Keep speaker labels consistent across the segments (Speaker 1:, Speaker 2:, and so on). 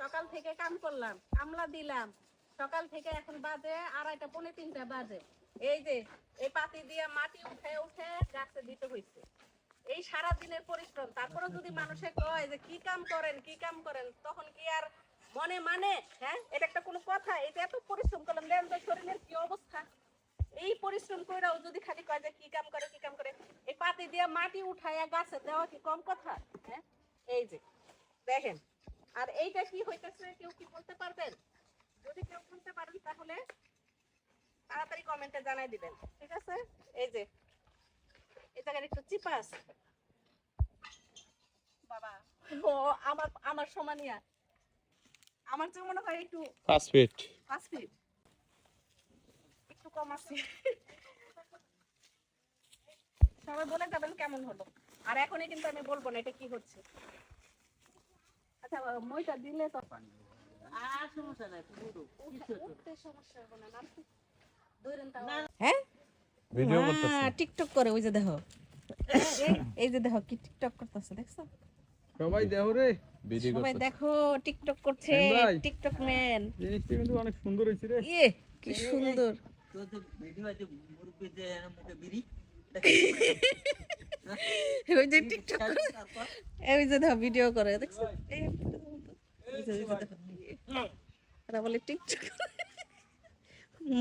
Speaker 1: সকাল থেকে কাম করলাম, কামলা দিলাম, সকাল থেকে এখন বাজে 2:30 পৌনে 3টা বাজে। এই যে এই পাতি দিয়ে মাটি উঠে উঠে গাছে দিতে হইছে। এই সারা দিনের পরিশ্রম, তারপরে যদি মানুষে কয় যে কি কাম করেন কি কাম করেন, তখন কি আর মনে মানে? হ্যাঁ, এটা একটা কোনো কথা? এই যে এত পরিশ্রম করলাম, দেন তো শরীরের কি অবস্থা। এই পরিশ্রম কইরাও যদি খালি কয় যে কি কাম করে কি কাম করে, এই পাতি দিয়ে মাটি উঠাইয়া গাছে দেওয়া কি কম কথা? হ্যাঁ, এই যে দেখেন। আর এইটা কি হইতেছে কেউ কি বলতে পারবেন? যদি কেউ বলতে পারেন তাহলে তাড়াতাড়ি কমেন্টে জানাই দিবেন, ঠিক আছে? এই যে এই জায়গায় একটু চিপা আছে বাবা। ও আমার আমার সমানিয়া, আমার চেয়ে মনে হয় একটু
Speaker 2: 5 ফিট
Speaker 1: 5 ফিট একটু কম আছে। সবাই বলে যাবেন কেমন হলো। আর এখনই কিন্তু আমি বলবো না এটা কি হচ্ছে। আচ্ছা, মইটা দিলে তো
Speaker 3: আর সমস্যা নাই,
Speaker 1: উঠতে সমস্যা হবে না। ধরেন তাও।
Speaker 3: হ্যাঁ
Speaker 2: ভিডিও করতেছে।
Speaker 3: টিকটক করে, ওই যে দেখো, এই যে দেখো কি টিকটক করতেছে, দেখছো?
Speaker 4: সবাই দেখো রে,
Speaker 2: ভিডিও
Speaker 3: সবাই
Speaker 2: করতেছে।
Speaker 3: দেখো টিকটক করছে,
Speaker 4: ভাই।
Speaker 3: TikTok man.
Speaker 4: জিনিসটা কিন্তু অনেক সুন্দর হয়েছে রে।
Speaker 3: ইয়ে কি সুন্দর। ওই যে টিকটক করে, এই যে দেখো ভিডিও করে, দেখছো? এই যে দেখো, এরা বলে টিকটক করে।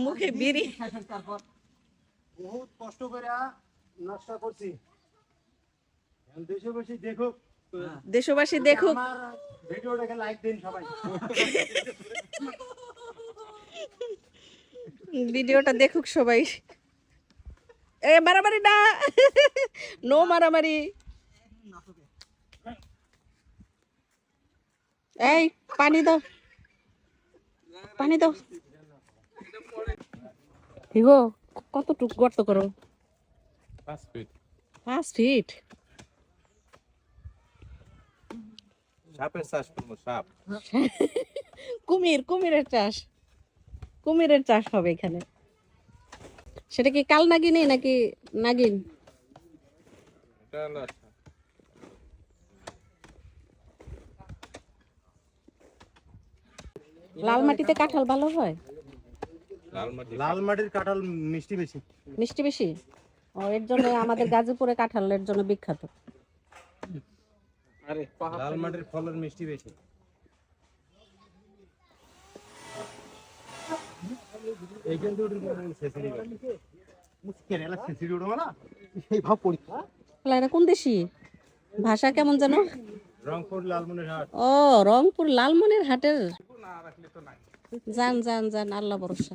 Speaker 3: মুখে বিড়ি।
Speaker 5: বহুত কষ্ট করে নকশা করছি। দেশবাসী দেখুক,
Speaker 3: দেশবাসী দেখুক,
Speaker 5: আমার ভিডিওটাকে লাইক দিন সবাই।
Speaker 3: ভিডিওটা দেখুক সবাই। এ মারামারি না, নো মারামারি। এই পানি দাও, পানি দাও। হিগো কতটুক গর্ত করো?
Speaker 2: 5 ফিট
Speaker 3: 5 ফিট।
Speaker 2: সাপের চাষ করবো, সাপ।
Speaker 3: কুমিরের চাষ, কুমিরের চাষ হবে এখানে। সেটা কি কাল নাগিনি নাকি নাগিন?
Speaker 2: এটা না,
Speaker 3: লাল মাটিতে কাঁঠাল ভালো হয়?
Speaker 2: লাল মাটি।
Speaker 5: লাল মাটির কাঁঠাল মিষ্টি বেশি।
Speaker 3: মিষ্টি বেশি? ও, এর জন্য আমাদের গাজীপুরে কাঁঠালের জন্য বিখ্যাত।
Speaker 4: আরে
Speaker 5: লাল মাটির ফলের মিষ্টি বেশি। এইখান থেকে মুশকিল এলা সেসিরি উড়ো না, এই ভাব পরীক্ষা।
Speaker 3: এটা কোন দেশি ভাষা কেমন জানো?
Speaker 5: রংপুর লালমনিরহাট।
Speaker 3: ও, রংপুর লালমনিরহাটের। যান যান যান, আল্লাহ ভরসা।